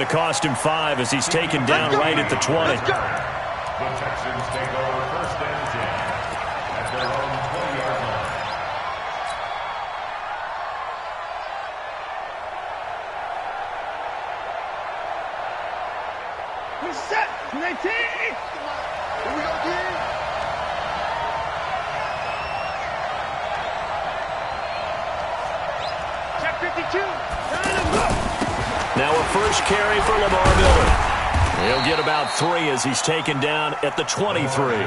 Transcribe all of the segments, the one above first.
to cost him 5 as he's taken down right at the 20. The Texans take over 1st and 10 at their own 20-yard line. We're set. 19. Here we go, kid. Check 52. Now a first carry for Lamar Miller. He'll get about 3 as he's taken down at the 23.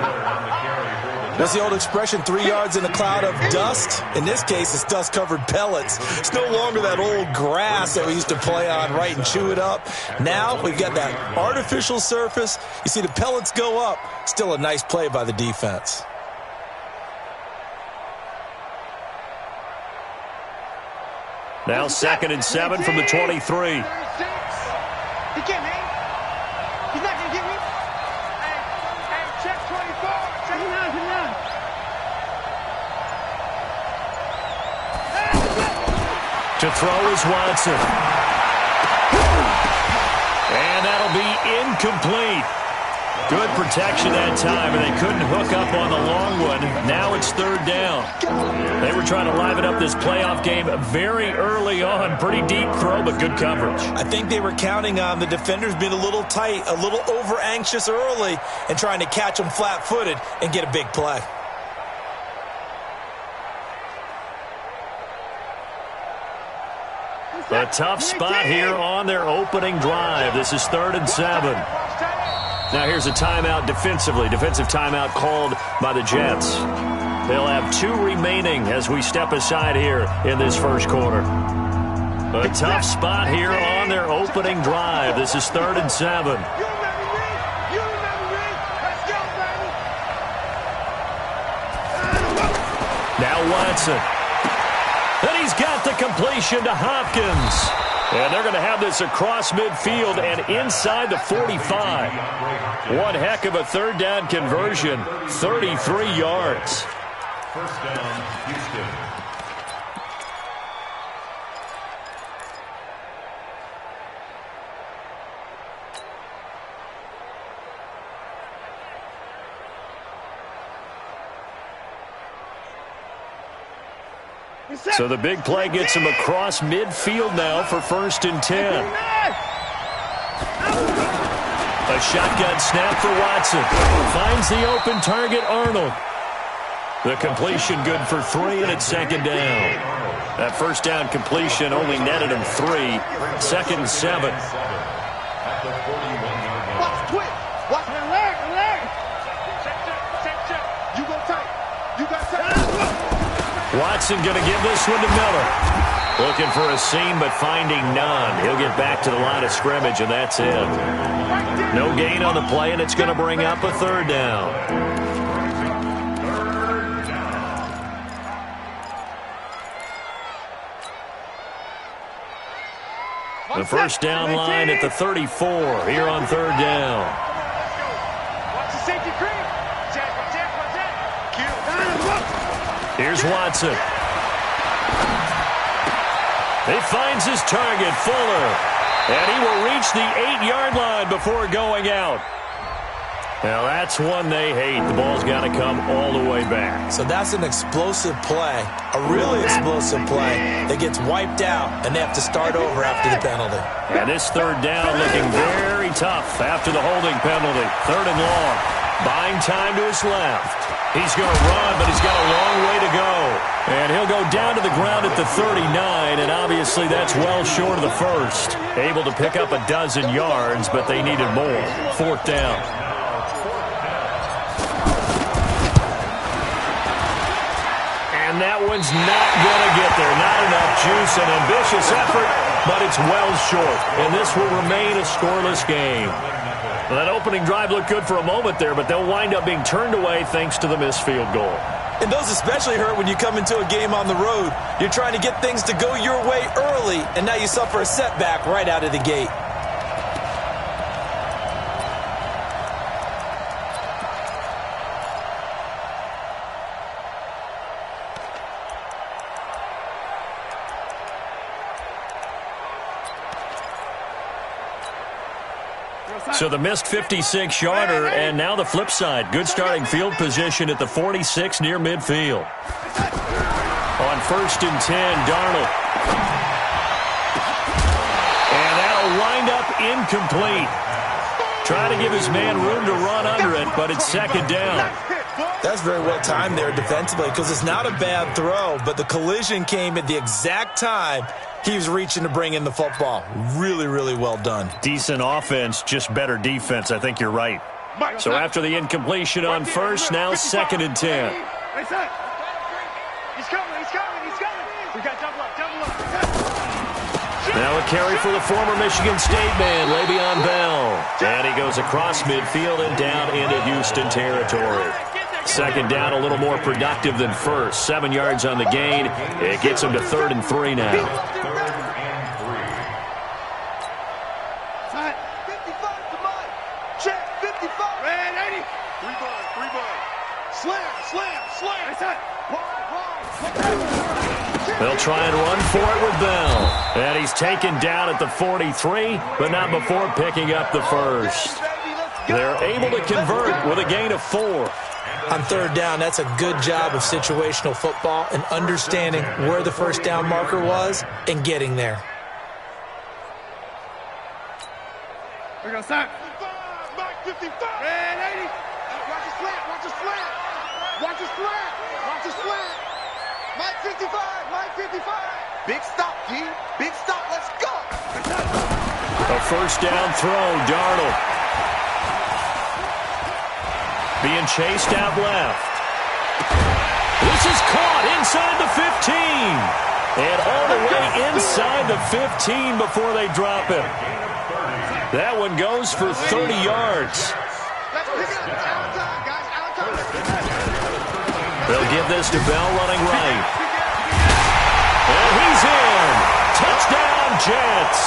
That's the old expression, 3 yards in a cloud of dust. In this case, it's dust-covered pellets. It's no longer that old grass that we used to play on, right, and chew it up. Now we've got that artificial surface. You see the pellets go up. Still a nice play by the defense. Now 2nd and 7 from the 23. He can't hang. He's not going to get me. Hey, check 24. Check him out, To throw is Watson. And that'll be incomplete. Good protection that time, and they couldn't hook up on the long one. Now it's 3rd down. They were trying to liven up this playoff game very early on. Pretty deep throw, but good coverage. I think they were counting on the defenders being a little tight, a little over-anxious early, and trying to catch them flat-footed and get a big play. A tough spot here on their opening drive. This is 3rd and 7. Now here's a timeout defensively. Defensive timeout called by the Jets. They'll have 2 remaining as we step aside here in this first quarter. A tough spot here on their opening drive. This is 3rd and 7. Now Watson. And he's got the completion to Hopkins. And they're going to have this across midfield and inside the 45. One heck of a 3rd down conversion. 33 yards. 1st down, Houston. So the big play gets him across midfield now for 1st and 10. A shotgun snap for Watson. Finds the open target, Arnold. The completion good for 3, and it's 2nd down. That 1st down completion only netted him 3. 2nd and 7. Watch quick. Watch the leg. Check. You go tight. You got tight. Watson going to give this one to Miller. Looking for a seam, but finding none. He'll get back to the line of scrimmage, and that's it. No gain on the play, and it's going to bring up a 3rd down. The 1st down line at the 34 here on 3rd down. Watch the safety cream. Check. Here's Watson. He finds his target, Fuller. And he will reach the 8-yard line before going out. Now, that's one they hate. The ball's got to come all the way back. So that's an explosive play, a really explosive play that gets wiped out, and they have to start over after the penalty. And this 3rd down looking very tough after the holding penalty. 3rd and long. Buying time to his left. He's going to run, but he's got a long way to go. And he'll go down to the ground at the 39, and obviously that's well short of the 1st. Able to pick up a dozen yards, but they needed more. 4th down. And that one's not going to get there. Not enough juice, an ambitious effort, but it's well short. And this will remain a scoreless game. Well, that opening drive looked good for a moment there, but they'll wind up being turned away thanks to the missed field goal. And those especially hurt when you come into a game on the road. You're trying to get things to go your way early, and now you suffer a setback right out of the gate. So the missed 56-yarder, and now the flip side. Good starting field position at the 46 near midfield. On 1st and 10, Darnold. And that'll wind up incomplete. Trying to give his man room to run under it, but it's 2nd down. That's very well timed there defensively because it's not a bad throw, but the collision came at the exact time he was reaching to bring in the football. Really, really well done. Decent offense, just better defense. I think you're right. So after the incompletion on 1st, now 2nd and 10. He's coming. We got double up. Now a carry for the former Michigan State man, Le'Veon Bell. And he goes across midfield and down into Houston territory. 2nd down, a little more productive than 1st. 7 yards on the gain. It gets him to 3rd and 3 now. 3rd and 55 to Mike. Check, 55. Red 80. 3 ball. Slam. They'll try and run for it with Bell. And he's taken down at the 43, but not before picking up the 1st. They're able to convert with a gain of 4. On 3rd down, that's a good job of situational football and understanding where the 1st down marker was and getting there. We're going to start. Mike 55. Red 80. Watch the slant. Mike 55. Big stop, G. Big stop. Let's go. A 1st down throw, Darnold. Being chased out left. This is caught inside the 15. And all the way inside the 15 before they drop him. That one goes for 30 yards. Let's pick it up. Out of time, guys. Out of time. They'll give this to Bell running right. And he's in. Touchdown, Jets.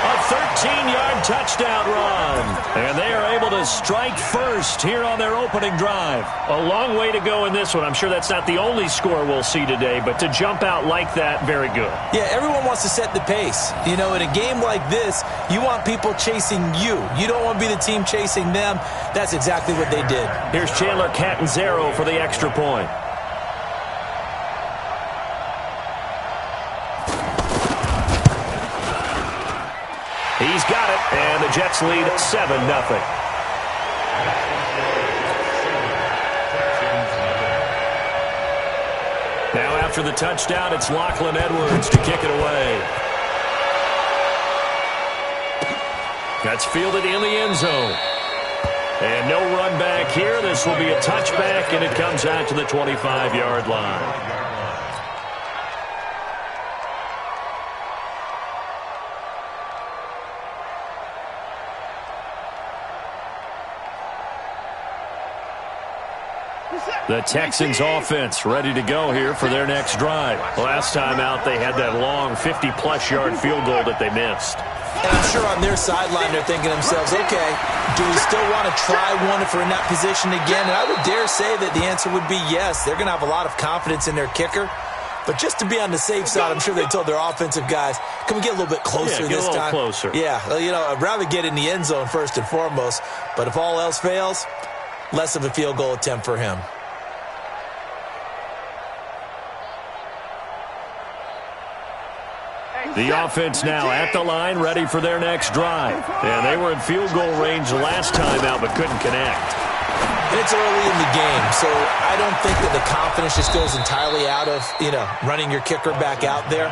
A 13-yard touchdown run. And they are able to strike first here on their opening drive. A long way to go in this one. I'm sure that's not the only score we'll see today, but to jump out like that, very good. Yeah, everyone wants to set the pace. You know, in a game like this, you want people chasing you. You don't want to be the team chasing them. That's exactly what they did. Here's Chandler Catanzaro for the extra point. He's got it, and the Jets lead 7-0. Now after the touchdown, it's Lachlan Edwards to kick it away. That's fielded in the end zone. And no run back here. This will be a touchback, and it comes out to the 25-yard line. The Texans offense ready to go here for their next drive. Last time out, they had that long 50-plus yard field goal that they missed. And I'm sure on their sideline they're thinking to themselves, okay, do we still want to try one if we're in that position again? And I would dare say that the answer would be yes. They're going to have a lot of confidence in their kicker. But just to be on the safe side, I'm sure they told their offensive guys, can we get a little bit closer this time? Closer. Yeah, you know, I'd rather get in the end zone first and foremost. But if all else fails, less of a field goal attempt for him. The offense now at the line, ready for their next drive. And they were in field goal range last time out, but couldn't connect. And it's early in the game, so I don't think that the confidence just goes entirely out of, running your kicker back out there.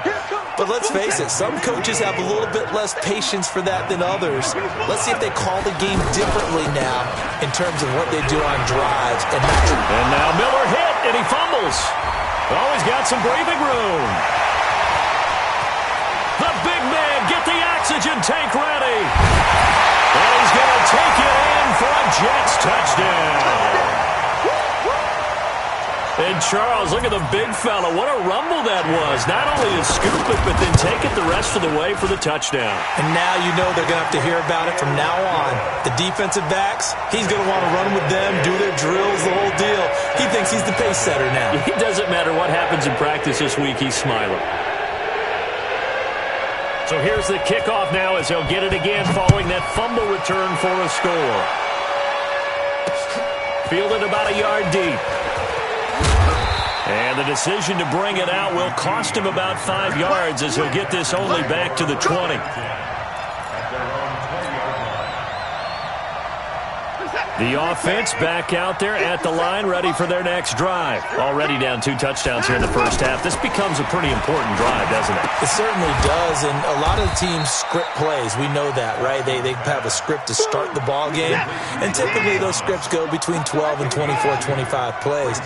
But let's face it, some coaches have a little bit less patience for that than others. Let's see if they call the game differently now in terms of what they do on drives. And now Miller hit, and he fumbles. Oh, he's got some breathing room. The big man, get the oxygen tank ready. And he's going to take it in for a Jets touchdown. And Charles, look at the big fella. What a rumble that was. Not only to scoop it, but then take it the rest of the way for the touchdown. And now you know they're going to have to hear about it from now on. The defensive backs, he's going to want to run with them, do their drills, the whole deal. He thinks he's the pace setter now. It doesn't matter what happens in practice this week, he's smiling. So here's the kickoff now as he'll get it again following that that fumble return for a score. Fielded about a yard deep. And the decision to bring it out will cost him about 5 yards as he'll get this only back to the 20. The offense back out there at the line, ready for their next drive. Already down 2 touchdowns here in the first half. This becomes a pretty important drive, doesn't it? It certainly does, and a lot of the teams script plays. We know that, right? They have a script to start the ball game, and typically those scripts go between 12 and 24, 25 plays.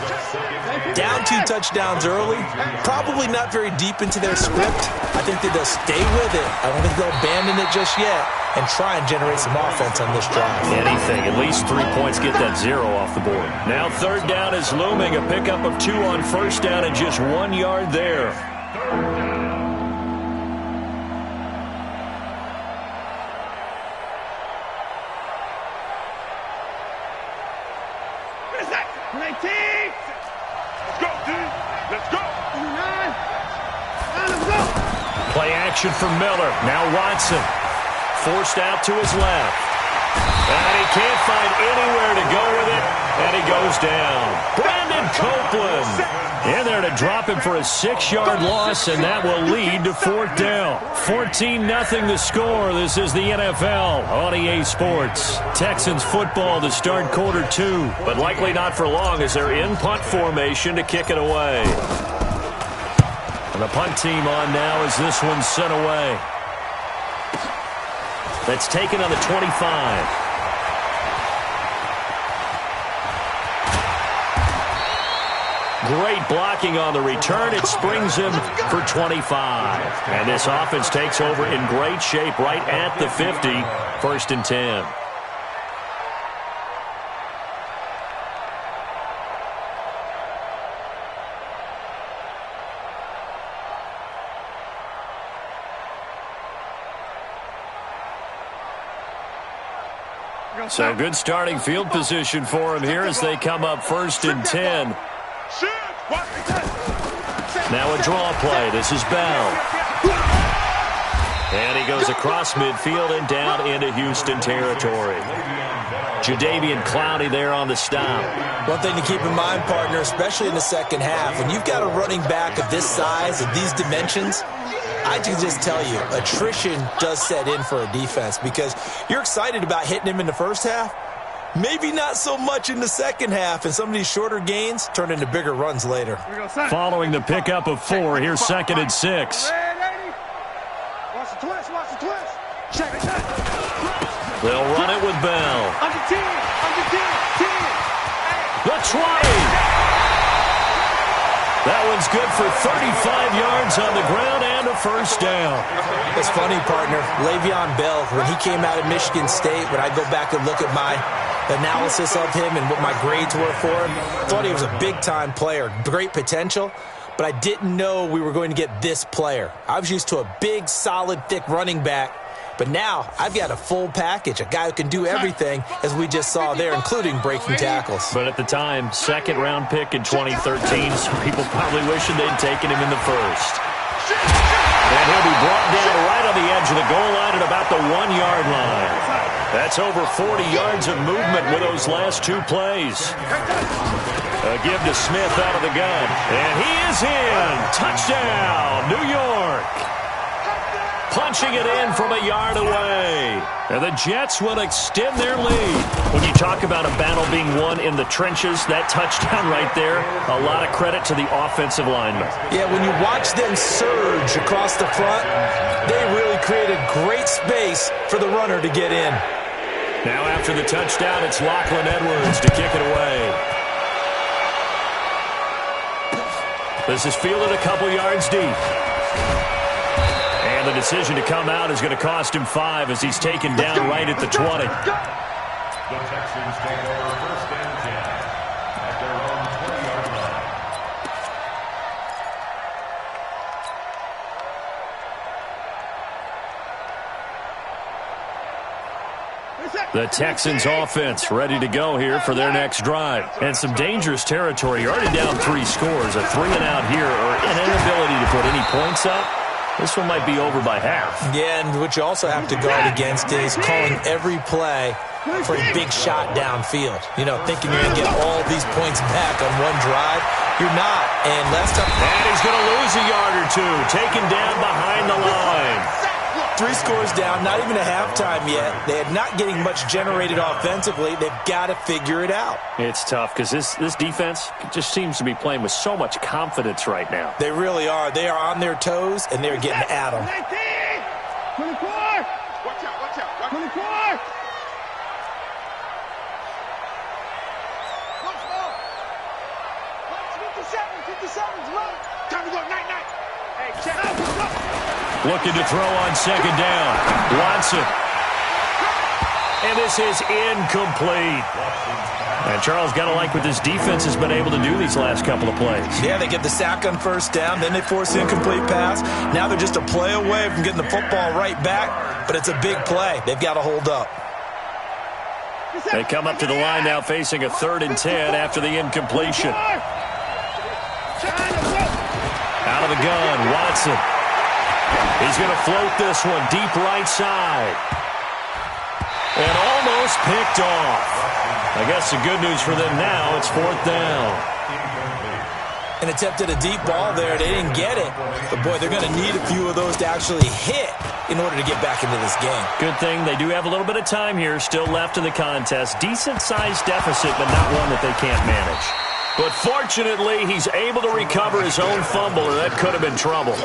Down 2 touchdowns early, probably not very deep into their script. I think that they'll stay with it. I don't think they'll abandon it just yet and try and generate some offense on this drive. Anything, at least 3 points, get that 0 off the board. Now 3rd down is looming, a pickup of 2 on 1st down and just 1 yard there. Play action for Miller. Now Watson. Forced out to his left. And he can't find anywhere to go with it. And he goes down. Brandon Copeland in there to drop him for a 6-yard loss, and that will lead to 4th down. 14-0 the score. This is the NFL on EA Sports. Texans football to start quarter 2, but likely not for long as they're in punt formation to kick it away. And the punt team on now as this one's sent away. That's taken on the 25. Great blocking on the return. It springs him for 25. And this offense takes over in great shape right at the 50. 1st and 10. So good starting field position for him here as they come up 1st and 10. Now a draw play. This is Bell. And he goes across midfield and down into Houston territory. Jadeveon Clowney there on the stop. One thing to keep in mind, partner, especially in the second half, when you've got a running back of this size, of these dimensions, I can just tell you, attrition does set in for a defense because you're excited about hitting him in the first half. Maybe not so much in the second half, and some of these shorter gains turn into bigger runs later. Following the pickup of 4, here's 2nd and 6. Watch the twist, watch the twist. Check it out. They'll run it with Bell. Under 10, under 10, 10. The try. That one's good for 35 yards on the ground and a 1st down. It's funny, partner. Le'Veon Bell, when he came out of Michigan State, when I go back and look at my analysis of him and what my grades were for him, thought he was a big-time player, great potential, but I didn't know we were going to get this player. I was used to a big, solid, thick running back, but now I've got a full package, a guy who can do everything, as we just saw there, including breaking tackles. But at the time, 2nd-round pick in 2013, some people probably wishing they'd taken him in the 1st. And he'll be brought down right on the edge of the goal line at about the 1-yard line. That's over 40 yards of movement with those last 2 plays. A give to Smith out of the gun. And he is in. Touchdown, New York. Punching it in from a yard away. And the Jets will extend their lead. When you talk about a battle being won in the trenches, that touchdown right there, a lot of credit to the offensive linemen. Yeah, when you watch them surge across the front, they really created great space for the runner to get in. Now after the touchdown, it's Lachlan Edwards to kick it away. This is fielded a couple yards deep. And the decision to come out is going to cost him 5 as he's taken down right at the 20. The Texans take over 1st and 10 at their own 20-yard line. The Texans offense ready to go here for their next drive. And some dangerous territory. You're already down 3 scores. A 3-and-out here or an inability to put any points up This one might be over by half. Yeah, and what you also have to guard against is calling every play for a big shot downfield. You know, thinking you're going to get all these points back on one drive. You're not. And last time... And he's going to lose a yard or two. Taken down behind the line. 3 scores down, not even a halftime yet. They are not getting much generated offensively. They've got to figure it out. It's tough because this defense just seems to be playing with so much confidence right now. They really are. They are on their toes, and they're getting at them. 24! Watch out. 24! Let's go! 57's low. Time to go, night. Hey, check out. Looking to throw on second down. Watson. And this is incomplete. And Charles got to like what this defense has been able to do these last couple of plays. Yeah, they get the sack on first down, then they force the incomplete pass. Now they're just a play away from getting the football right back, but it's a big play. They've got to hold up. They come up to the line now facing a 3rd and 10 after the incompletion. Out of the gun, Watson. He's going to float this one deep right side. And almost picked off. I guess the good news for them now, it's 4th down. And attempted a deep ball there. They didn't get it. But, boy, they're going to need a few of those to actually hit in order to get back into this game. Good thing they do have a little bit of time here still left in the contest. Decent-sized deficit, but not one that they can't manage. But fortunately, he's able to recover his own fumble, or that could have been trouble.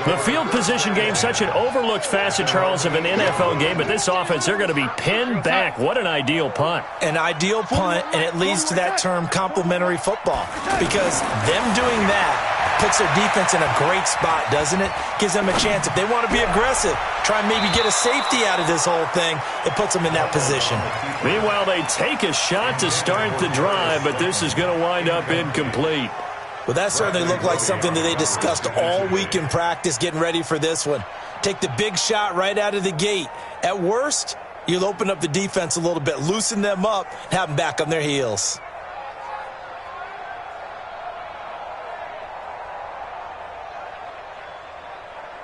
The field position game, such an overlooked facet, Charles, of an NFL game, but this offense, they're going to be pinned back. What an ideal punt. An ideal punt, and it leads to that term complementary football. Because them doing that puts their defense in a great spot, doesn't it? Gives them a chance. If they want to be aggressive, try and maybe get a safety out of this whole thing, it puts them in that position. Meanwhile, they take a shot to start the drive, but this is going to wind up incomplete. Well, that certainly looked like something that they discussed all week in practice getting ready for this one. Take the big shot right out of the gate. At worst, you'll open up the defense a little bit, loosen them up, and have them back on their heels.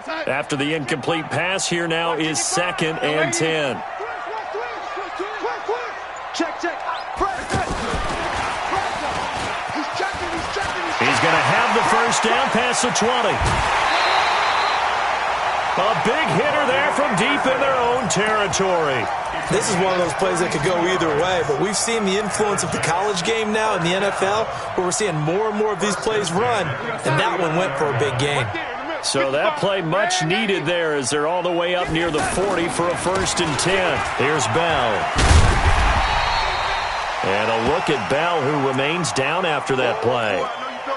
After the incomplete pass, here now is 2nd and 10. Check. He's going to have the first down past the 20. A big hitter there from deep in their own territory. This is one of those plays that could go either way, but we've seen the influence of the college game now in the NFL, where we're seeing more and more of these plays run, and that one went for a big gain. So that play much needed there as they're all the way up near the 40 for a 1st and 10. Here's Bell. And a look at Bell, who remains down after that play.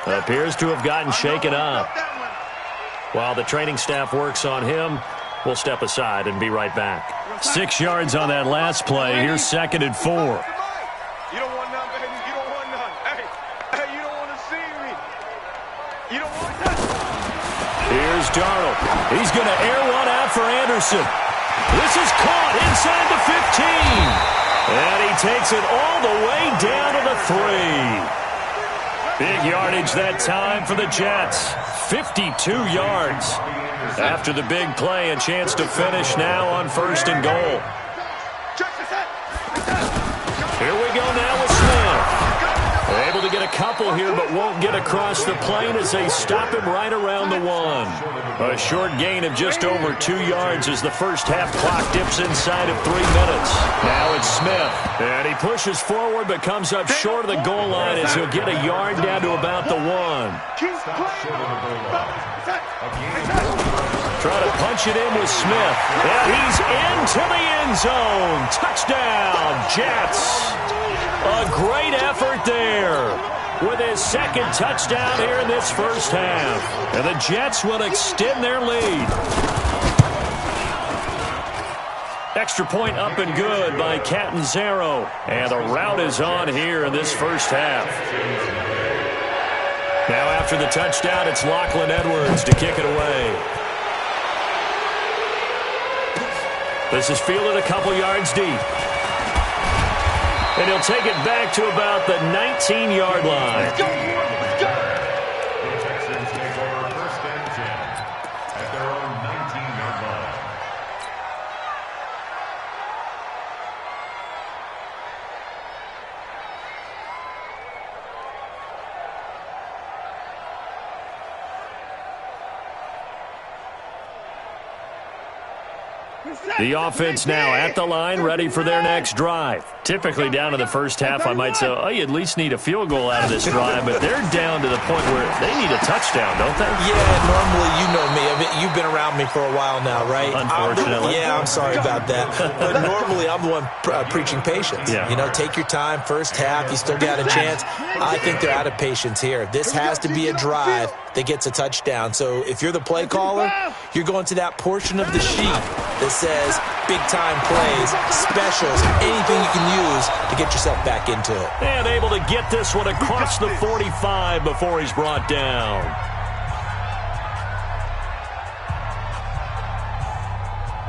Appears to have gotten shaken up. While the training staff works on him, we'll step aside and be right back. 6 yards on that last play. Here's 2nd and 4. You don't want none, baby. You don't want none. Hey, you don't want to see me. You don't want none. Here's Darnold. He's going to air one out for Anderson. This is caught inside the 15. And he takes it all the way down to the 3. Big yardage that time for the Jets. 52 yards. After the big play, a chance to finish now on 1st and goal. Here we go now with Smith. Able to get a couple here, but won't get across the plane as they stop him right around the 1. A short gain of just over 2 yards as the first half clock dips inside of 3 minutes. Now it's Smith. And he pushes forward but comes up short of the goal line as he'll get a yard down to about the 1. Try to punch it in with Smith. And he's into the end zone. Touchdown, Jets. A great effort there with his 2nd touchdown here in this first half. And the Jets will extend their lead. Extra point up and good by Catanzaro. And the route is on here in this first half. Now after the touchdown, it's Lachlan Edwards to kick it away. This is fielded a couple yards deep. And he'll take it back to about the 19-yard line. The Texans take over 1st and 10 at their own The offense now at the line, ready for their next drive. Typically down to the first half, I might say, oh, you at least need a field goal out of this drive, but they're down to the point where they need a touchdown, don't they? Yeah, normally, you know me. I mean, you've been around me for a while now, right? Unfortunately. I'm sorry about that. But normally, I'm the one preaching patience. Yeah. You know, take your time, first half, you still got a chance. I think they're out of patience here. This has to be a drive that gets a touchdown. So if you're the play caller, you're going to that portion of the sheet that says big-time plays, specials, anything you can use to get yourself back into it. And able to get this one across the 45 before he's brought down.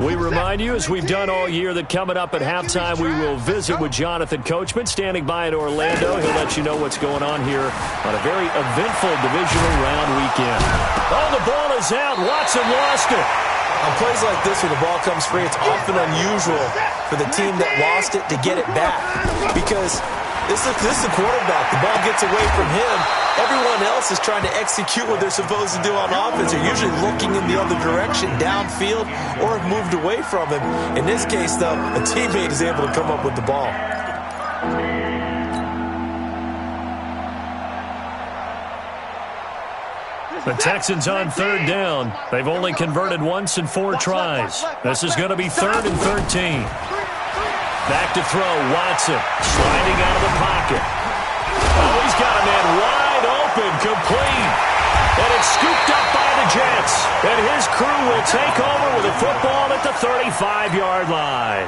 We remind you, as we've done all year, that coming up at halftime, we will visit with Jonathan Coachman, standing by in Orlando. He'll let you know what's going on here on a very eventful divisional round weekend. Oh, the ball is out. Watson lost it. On plays like this, when the ball comes free, it's often unusual for the team that lost it to get it back. Because this is the quarterback. The ball gets away from him. Everyone else is trying to execute what they're supposed to do on offense. They're usually looking in the other direction, downfield, or have moved away from him. In this case, though, a teammate is able to come up with the ball. The Texans on third down. They've only converted once in 4 tries. This is going to be 3rd and 13. Back to throw, Watson, sliding out of the pocket. Oh, he's got a man wide open, complete. And it's scooped up by the Jets. And his crew will take over with a football at the 35-yard line.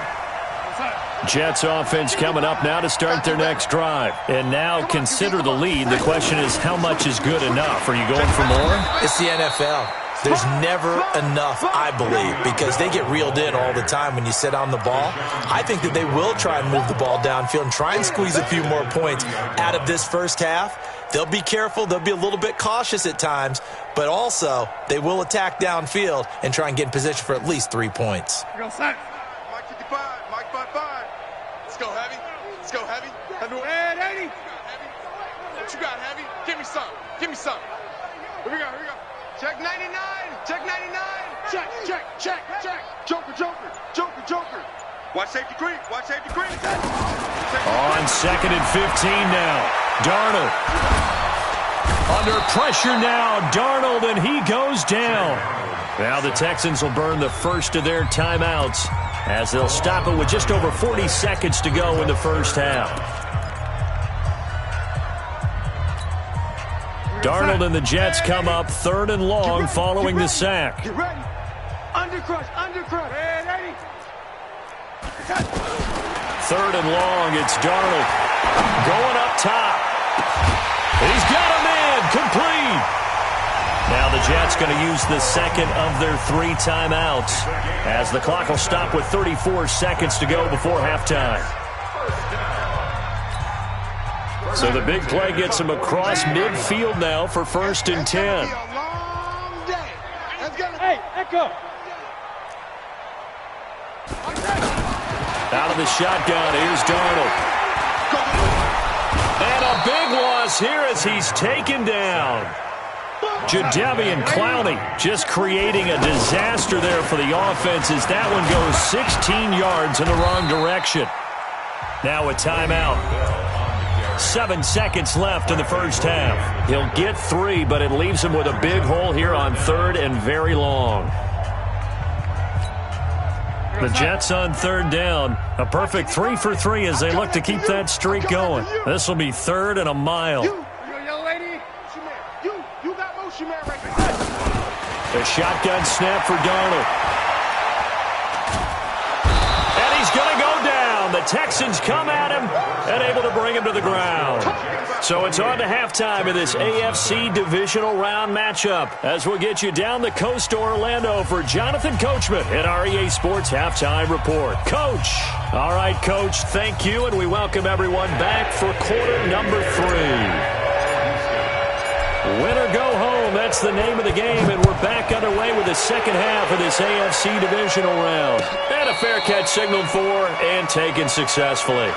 Jets offense coming up now to start their next drive. And now consider the lead. The question is, how much is good enough? Are you going for more? It's the NFL. There's never enough, I believe, because they get reeled in all the time when you sit on the ball. I think that they will try and move the ball downfield and try and squeeze a few more points out of this first half. They'll be careful. They'll be a little bit cautious at times, but also they will attack downfield and try and get in position for at least 3 points. Mike 55, Mike 55. Let's go, Heavy. Let's go, Heavy. Ed, 80. What you got, Heavy? Give me some. Give me some. Here we go, here we go. Check 99. Check 99. Check, check, check, check. Joker, Joker, Joker, Joker. Watch safety green. Watch safety green. On 2nd and 15 now. Darnold. Under pressure now. Darnold, and he goes down. Now the Texans will burn the first of their timeouts as they'll stop it with just over 40 seconds to go in the first half. Darnold and the Jets come up 3rd and long following the sack. Get ready. Undercrush, undercrush. Ed, 80. 3rd and long, it's Darnold going up top. He's got a man, complete. Now the Jets going to use the second of their 3 timeouts as the clock will stop with 34 seconds to go before halftime. So the big play gets him across midfield now for 1st and 10. Hey, Echo. Out of the shotgun, here's Darnold. And a big loss here as he's taken down. Jadeveon Clowney just creating a disaster there for the offense as that one goes 16 yards in the wrong direction. Now a timeout. 7 seconds left in the first half. He'll get 3, but it leaves him with a big hole here on 3rd and very long. The Jets on 3rd down. A perfect 3 for 3 as they look to keep that streak going. This will be 3rd and a mile. You young lady. You got motion man right there. A shotgun snap for Darnold. And he's going to go down. The Texans come at him and able to bring him to the ground. So it's on to halftime in this AFC divisional round matchup as we'll get you down the coast to Orlando for Jonathan Coachman at our EA Sports Halftime Report. Coach. All right, Coach, thank you, and we welcome everyone back for quarter number 3. Win or go home, that's the name of the game, and we're back underway with the second half of this AFC divisional round. And a fair catch signaled for and taken successfully.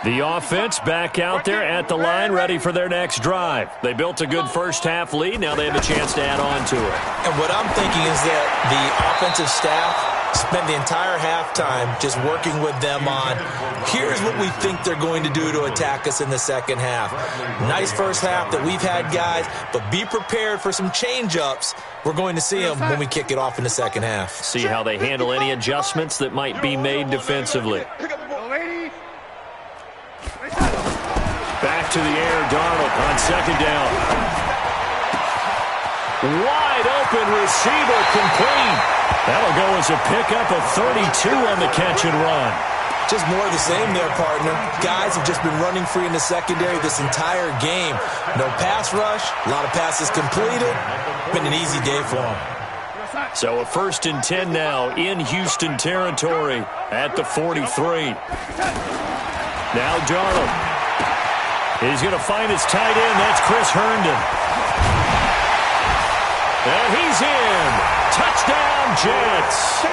The offense back out there at the line, ready for their next drive. They built a good first-half lead. Now they have a chance to add on to it. And what I'm thinking is that the offensive staff spend the entire halftime just working with them on, here's what we think they're going to do to attack us in the second half. Nice first half that we've had, guys, but be prepared for some change-ups. We're going to see them when we kick it off in the second half. See how they handle any adjustments that might be made defensively. Back to the air, Darnold on second down. Wide open receiver, complete. That'll go as a pickup of 32 on the catch and run. Just more of the same there, partner. Guys have just been running free in the secondary this entire game. No pass rush, a lot of passes completed. Been an easy day for them. So a 1st and 10 now in Houston territory at the 43. Now Darnold. He's going to find his tight end. That's Chris Herndon. And he's in. Touchdown, Jets.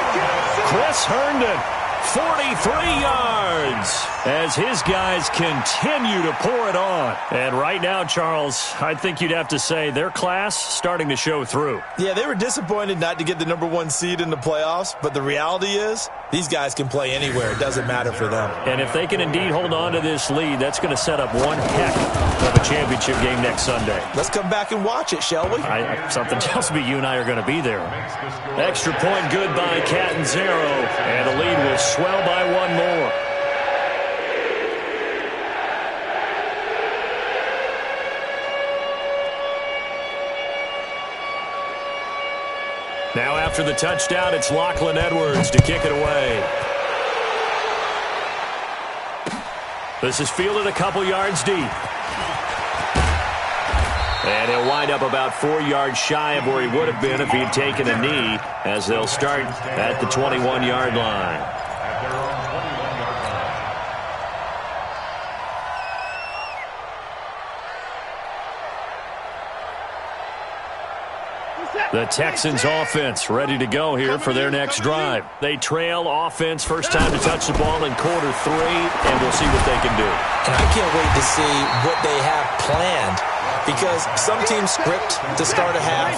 Chris Herndon, 43 yards, as his guys continue to pour it on. And right now, Charles, I think you'd have to say their class starting to show through. Yeah, they were disappointed not to get the #1 seed in the playoffs, but the reality is these guys can play anywhere. It doesn't matter for them. And if they can indeed hold on to this lead, that's going to set up one heck of a championship game next Sunday. Let's come back and watch it, shall we? Something tells me you and I are going to be there. Extra point good by Catanzaro, and the lead will swell by one more. Now after the touchdown, it's Lachlan Edwards to kick it away. This is fielded a couple yards deep. And he'll wind up about 4 yards shy of where he would have been if he had taken a knee, as they'll start at the 21-yard line. The Texans offense ready to go here for their next drive. They trail offense, first time to touch the ball in quarter 3, and we'll see what they can do. And I can't wait to see what they have planned, because some teams script to start a half.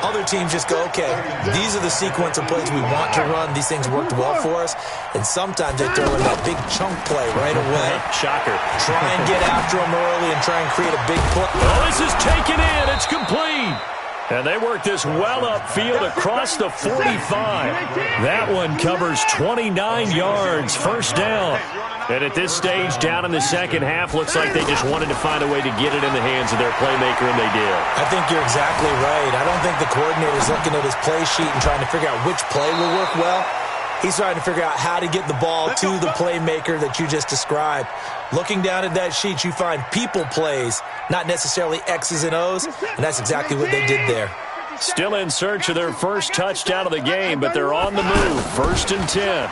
Other teams just go, okay, these are the sequence of plays we want to run. These things worked well for us. And sometimes they throw in that big chunk play right away. Shocker. Try and get after them early and try and create a big play. Oh, this is taken in. It's complete. And they work this well upfield across the 45. That one covers 29 yards, first down. And at this stage, down in the second half, looks like they just wanted to find a way to get it in the hands of their playmaker, and they did. I think you're exactly right. I don't think the coordinator's looking at his play sheet and trying to figure out which play will work well. He's trying to figure out how to get the ball to the playmaker that you just described. Looking down at that sheet, you find people plays, not necessarily X's and O's, and that's exactly what they did there. Still in search of their first touchdown of the game, but they're on the move. 1st and 10.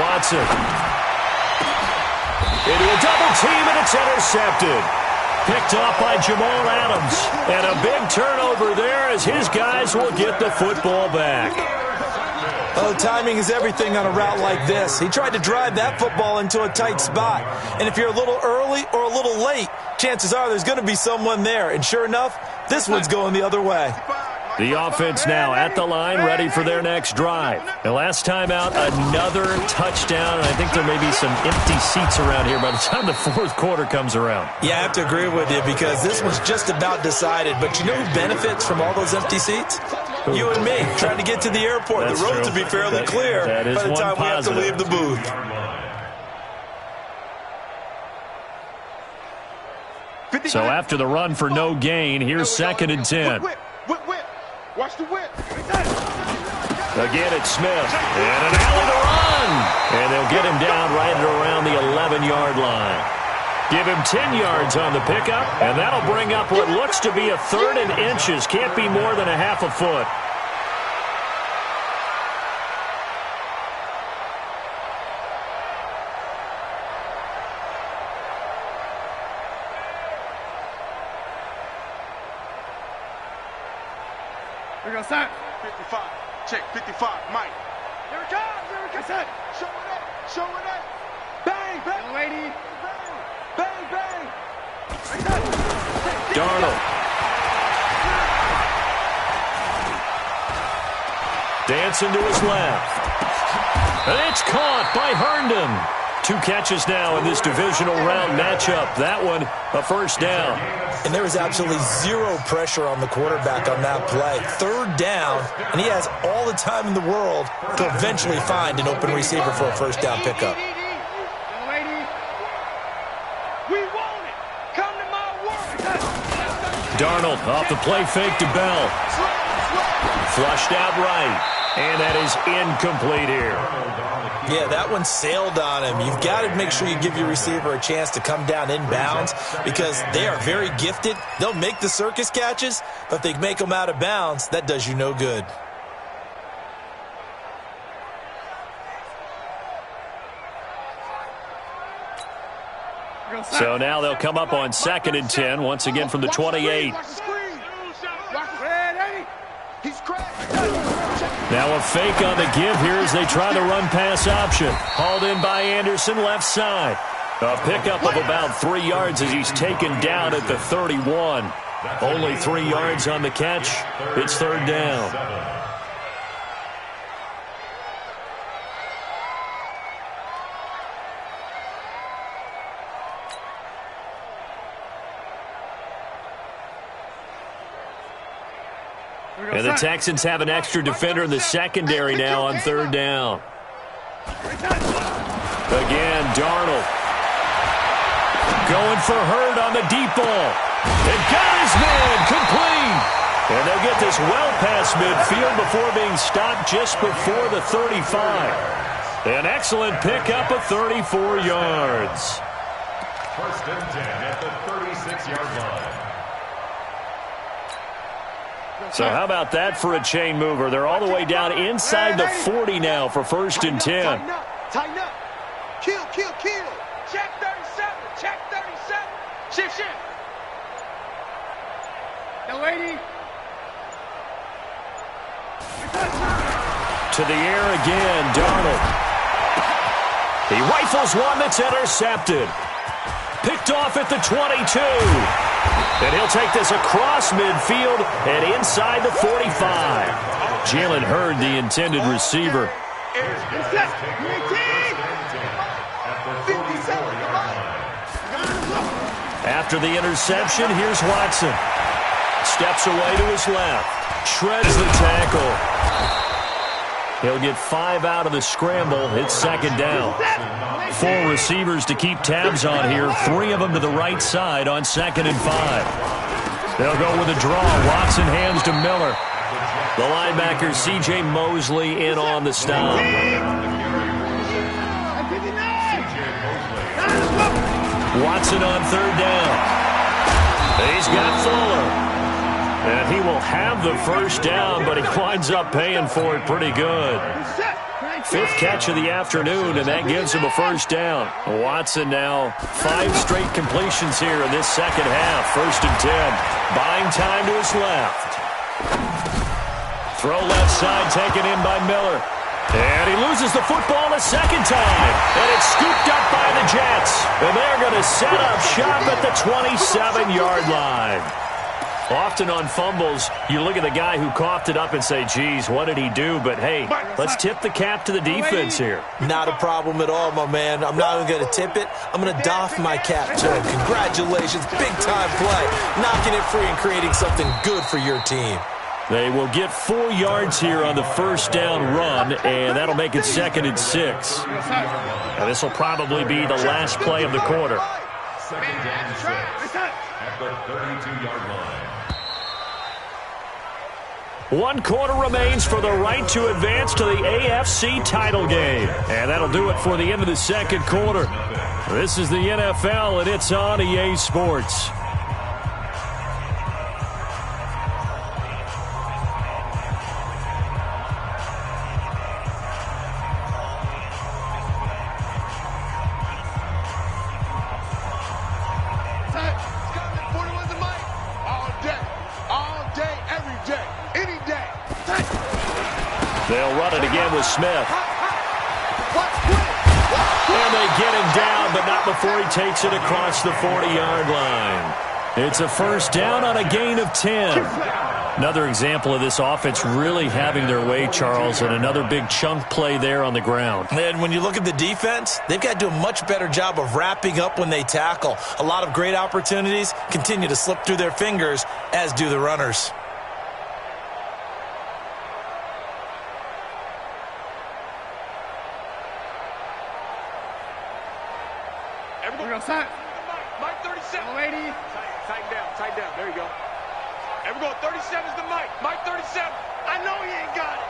Watson. Into a double team, and it's intercepted. Picked off by Jamal Adams. And a big turnover there as his guys will get the football back. Oh, timing is everything on a route like this. He tried to drive that football into a tight spot. And if you're a little early or a little late, chances are there's going to be someone there. And sure enough, this one's going the other way. The offense now at the line, ready for their next drive. The last time out, another touchdown. And I think there may be some empty seats around here by the time the fourth quarter comes around. Yeah, I have to agree with you, because this one's just about decided. But you know who benefits from all those empty seats? You and me, trying to get to the airport. That's the roads true. will be fairly clear by the time we have to leave the booth. So after the run for no gain, here's 2nd and 10. Watch the whip. Again, it's Smith. And an alley to run. And they'll get him down right at around the 11-yard line. Give him 10 yards on the pickup, and that'll bring up what looks to be a 3rd and inches. Can't be more than a half a foot. Here we go, Sam. 55. Check, 55. Mike. Here it comes. Here it comes. Show it up. Show it up. Bang. Bang, bang, lady. Bang, bang. Darnold. Dancing to his left. And it's caught by Herndon. 2 catches now in this divisional round matchup. That one, a first down. And there was absolutely zero pressure on the quarterback on that play. 3rd down, and he has all the time in the world to eventually find an open receiver for a first down pickup. Darnold off the play fake to Bell. Flushed out right. And that is incomplete here. Yeah, that one sailed on him. You've got to make sure you give your receiver a chance to come down inbounds because they are very gifted. They'll make the circus catches, but if they make them out of bounds, that does you no good. So now they'll come up on 2nd and 10, once again from the 28. Now a fake on the give here as they try the run-pass option. Hauled in by Anderson, left side. A pickup of about 3 yards as he's taken down at the 31. Only 3 yards on the catch. It's 3rd down. And the Texans have an extra defender in the secondary now on 3rd down. Again, Darnold. Going for Hurd on the deep ball. And got his man complete. And they'll get this well past midfield before being stopped just before the 35. An excellent pickup of 34 yards. 1st and 10 at the 36-yard line. So how about that for a chain mover? They're all the way down inside the 40 now for 1st and 10. Tighten up, tighten up. Kill, kill, kill. Check 37, check 37. Shift, shift. The lady. To the air again, Darnold. He rifles one that's intercepted. Picked off at the 22. And he'll take this across midfield and inside the 45. Jalen Hurd, the intended receiver. After the interception, here's Watson. Steps away to his left. Shreds the tackle. He'll get 5 out of the scramble. It's 2nd down. 4 receivers to keep tabs on here. 3 of them to the right side on 2nd and 5. They'll go with a draw. Watson hands to Miller. The linebacker, C.J. Mosley, in on the stop. Watson on 3rd down. He's got Fuller. And he will have the first down, but he winds up paying for it pretty good. 5th catch of the afternoon, and that gives him a first down. Watson now 5 straight completions here in this second half. 1st and 10. Buying time to his left. Throw left side taken in by Miller. And he loses the football a second time. And it's scooped up by the Jets. And they're going to set up shop at the 27-yard line. Often on fumbles, you look at the guy who coughed it up and say, geez, what did he do? But, hey, let's tip the cap to the defense here. Not a problem at all, my man. I'm not even going to tip it. I'm going to doff my cap to him. Congratulations. Big-time play. Knocking it free and creating something good for your team. They will get 4 yards here on the first down run, and that'll make it 2nd and 6. And this will probably be the last play of the quarter. 2nd and 6 at the 32-yard line. 1 quarter remains for the right to advance to the AFC title game. And that'll do it for the end of the second quarter. This is the NFL, and it's on EA Sports. All day, They'll run it again with Smith. And they get him down, but not before he takes it across the 40-yard line. It's a first down on a gain of 10. Another example of this offense really having their way, Charles, and another big chunk play there on the ground. And when you look at the defense, they've got to do a much better job of wrapping up when they tackle. A lot of great opportunities continue to slip through their fingers, as do the runners. Everybody on side. Mike 37. Lady. Tighten down. There you go. Everyone, 37's the Mike. Mike 37. I know he ain't got it.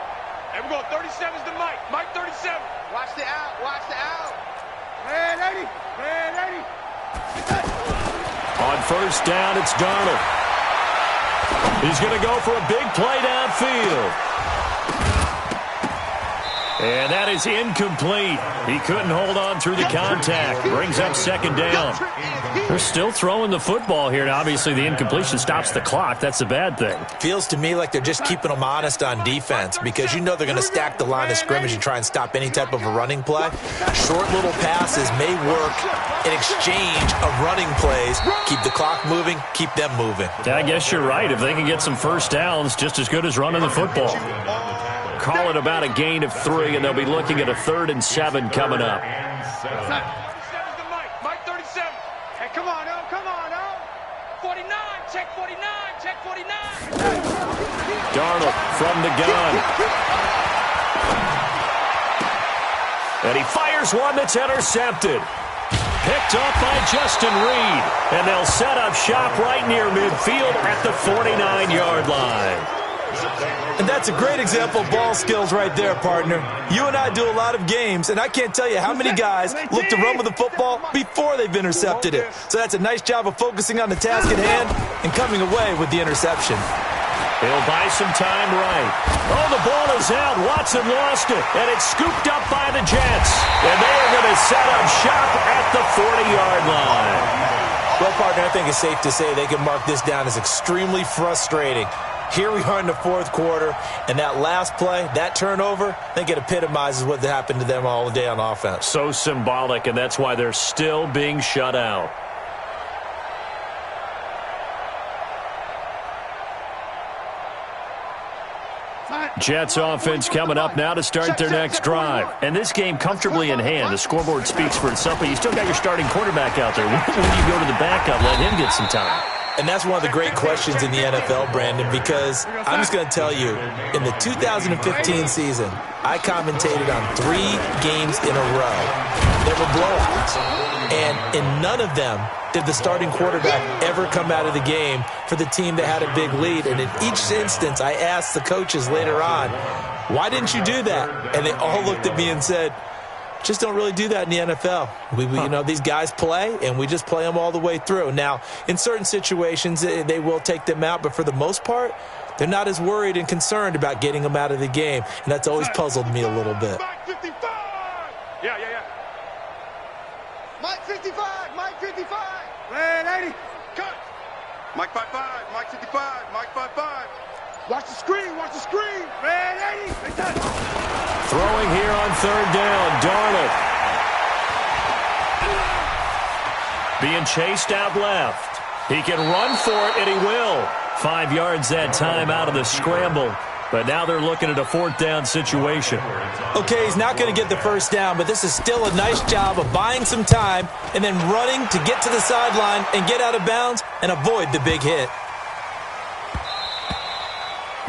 Everyone, 37's the Mike. Mike 37. Watch the out. Red 80. On first down, it's Darnold. He's going to go for a big play downfield. And that is incomplete. He couldn't hold on through the contact. Brings up second down. They're still throwing the football here. Now, obviously, the incompletion stops the clock. That's a bad thing. Feels to me like they're just keeping them honest on defense because you know they're going to stack the line of scrimmage and try and stop any type of a running play. Short little passes may work in exchange of running plays. Keep the clock moving, keep them moving. Yeah, I guess you're right. If they can get some first downs, just as good as running the football. Call it about a gain of 3, and they'll be looking at a 3rd and 7 coming up. 37's the Mike. Mike 37. Hey, come on, 49. Check 49. Darnold from the gun. And he fires one that's intercepted. Picked up by Justin Reed. And they'll set up shop right near midfield at the 49-yard line. And that's a great example of ball skills right there, partner. You and I do a lot of games, and I can't tell you how many guys look to run with the football before they've intercepted it. So that's a nice job of focusing on the task at hand and coming away with the interception. He'll buy some time right. Oh, the ball is out. Watson lost it, and it's scooped up by the Jets. And they are going to set up shop at the 40-yard line. Well, partner, I think it's safe to say they can mark this down as extremely frustrating. Here we are in the fourth quarter, and that last play, that turnover, I think it epitomizes what happened to them all day on offense. So symbolic, and that's why they're still being shut out. Jets offense coming up now to start their next drive. And this game comfortably in hand. The scoreboard speaks for itself, but you still got your starting quarterback out there. When you go to the backup, let him get some time. And that's one of the great questions in the NFL, Brandon, because I'm just going to tell you, in the 2015 season, I commentated on 3 games in a row that were blowouts. And in none of them did the starting quarterback ever come out of the game for the team that had a big lead. And in each instance, I asked the coaches later on, why didn't you do that? And they all looked at me and said, just don't really do that in the NFL. You know, these guys play, and we just play them all the way through. Now, in certain situations, they will take them out, but for the most part, they're not as worried and concerned about getting them out of the game, and that's always puzzled me a little bit. Mike 55. Yeah. Mike 55. Red 80. Cut. Mike 55. Mike 55. Mike 55. Watch the screen. Red 80. Throwing here on 3rd down, Darnold. Being chased out left. He can run for it, and he will. 5 yards that time out of the scramble. But now they're looking at a 4th down situation. Okay, he's not going to get the first down, but this is still a nice job of buying some time and then running to get to the sideline and get out of bounds and avoid the big hit.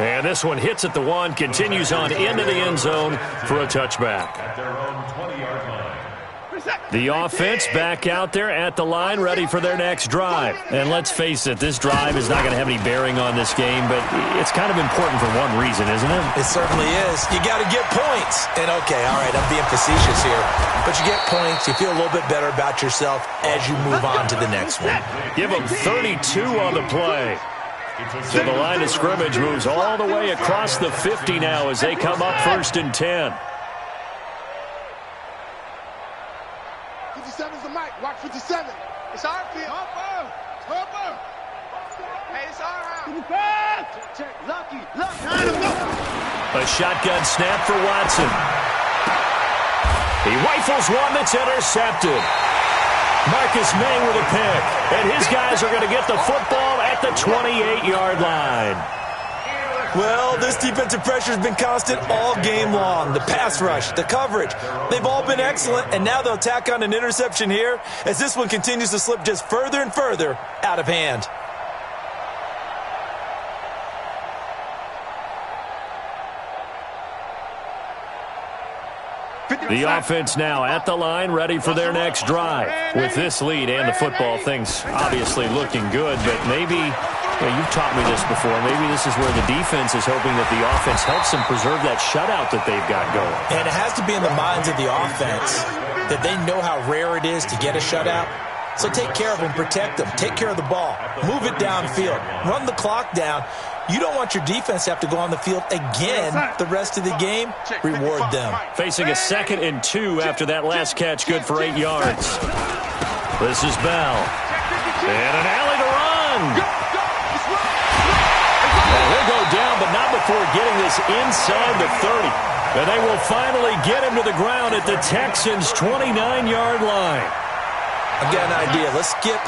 And this one hits at the 1, continues on into the end zone for a touchback. At their own 20-yard line. The offense back out there at the line, ready for their next drive. And let's face it, this drive is not going to have any bearing on this game, but it's kind of important for one reason, isn't it? It certainly is. You got to get points. And okay, all right, I'm being facetious here, but you get points, you feel a little bit better about yourself as you move on to the next one. Give them 32 on the play. So the line of scrimmage moves all the way across the 50 now as they come up 1st and 10. 57's the mic. Watch 57. It's our field. Hopper. Hey, it's our house. Check. Lucky. A shotgun snap for Watson. He rifles one that's intercepted. Marcus May with a pick, and his guys are going to get the football at the 28-yard line. Well, this defensive pressure has been constant all game long. The pass rush, the coverage, they've all been excellent, and now they'll tack on an interception here as this one continues to slip just further and further out of hand. The offense now at the line, ready for their next drive. With this lead and the football, things obviously looking good, but maybe, you've taught me this before, maybe this is where the defense is hoping that the offense helps them preserve that shutout that they've got going. And it has to be in the minds of the offense that they know how rare it is to get a shutout. So take care of them, protect them, take care of the ball, move it downfield, run the clock down. You don't want your defense to have to go on the field again the rest of the game. Reward them. Facing a 2nd and 2 after that last catch, good for 8 yards. This is Bell. And an alley to run. And he'll go down, but not before getting this inside the 30. And they will finally get him to the ground at the Texans' 29-yard line. I've got an idea. Let's skip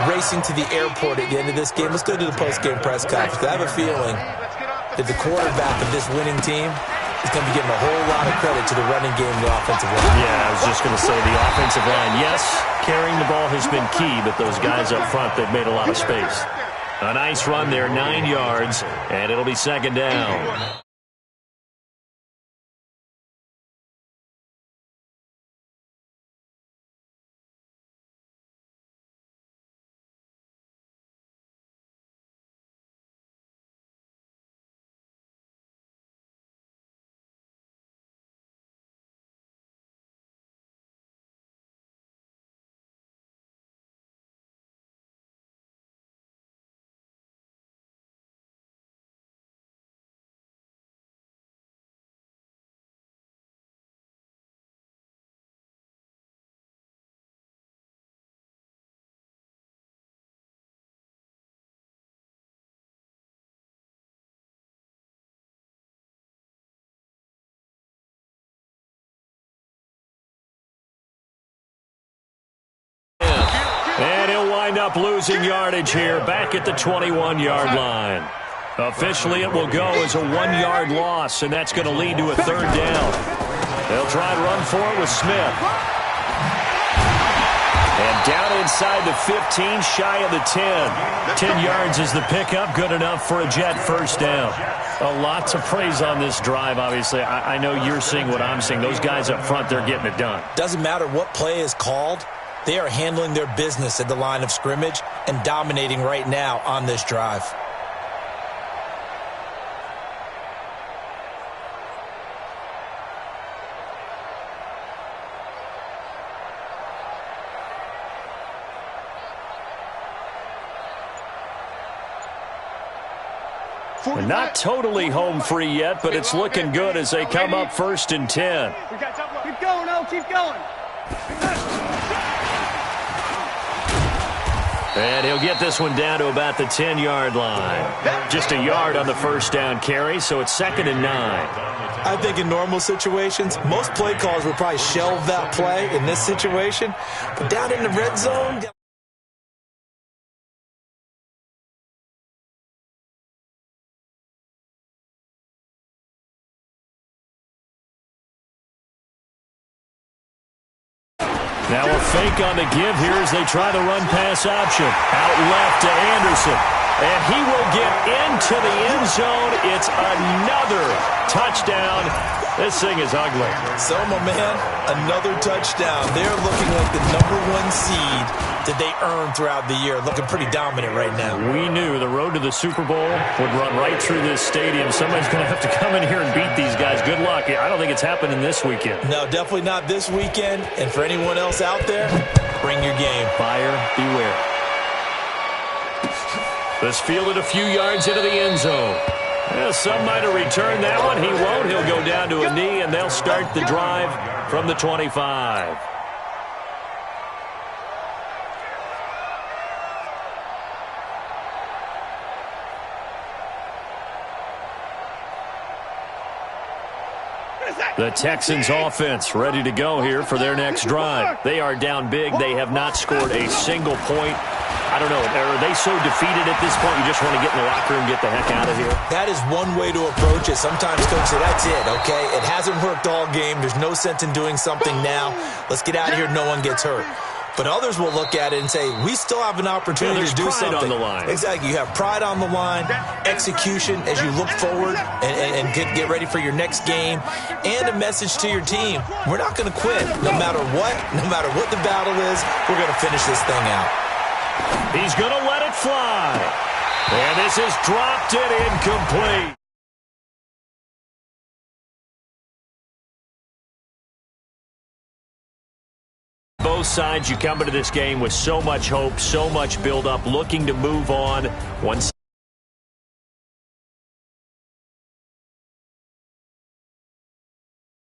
racing to the airport at the end of this game. Let's go to the post-game press conference. I have a feeling that the quarterback of this winning team is going to be giving a whole lot of credit to the running game and the offensive line. Yeah, I was just going to say the offensive line, yes, carrying the ball has been key, but those guys up front, they've made a lot of space. A nice run there, 9 yards, and it'll be 2nd down. And he'll wind up losing yardage here back at the 21-yard line. Officially, it will go as a 1-yard loss, and that's going to lead to a 3rd down. They'll try and run for it with Smith. And down inside the 15, shy of the 10. 10 yards is the pickup, good enough for a Jet 1st down. A lot to praise on this drive, obviously. I know you're seeing what I'm seeing. Those guys up front, they're getting it done. Doesn't matter what play is called. They are handling their business at the line of scrimmage and dominating right now on this drive. We're not totally home free yet, but it's looking good as they come up 1st and 10. Keep going, O, keep going. And he'll get this one down to about the 10-yard line. Just a yard on the 1st down carry, so it's 2nd and 9. I think in normal situations, most play callers would probably shelve that play in this situation. But down in the red zone... Now a fake on the give here as they try the run-pass option. Out left to Anderson. And he will get into the end zone. It's another touchdown. This thing is ugly. So, my man, another touchdown. They're looking like the #1 seed that they earned throughout the year. Looking pretty dominant right now. We knew the road to the Super Bowl would run right through this stadium. Somebody's going to have to come in here and beat these guys. Good luck. I don't think it's happening this weekend. No, definitely not this weekend. And for anyone else out there, bring your game. Buyer beware. This fielded a few yards into the end zone. Well, some might have returned that one. He won't. He'll go down to a knee, and they'll start the drive from the 25. The Texans offense ready to go here for their next drive. They are down big. They have not scored a single point. I don't know. Are they so defeated at this point you just want to get in the locker room and get the heck out of here? That is one way to approach it. Sometimes coaches say, that's it, okay? It hasn't worked all game. There's no sense in doing something now. Let's get out of here. No one gets hurt. But others will look at it and say, we still have an opportunity to do something. On the line. Exactly. You have pride on the line, execution as you look forward and get ready for your next game, and a message to your team. We're not going to quit. No matter what the battle is, we're going to finish this thing out. He's going to let it fly. And this is dropped it incomplete. Both sides, you come into this game with so much hope, so much build-up, looking to move on. One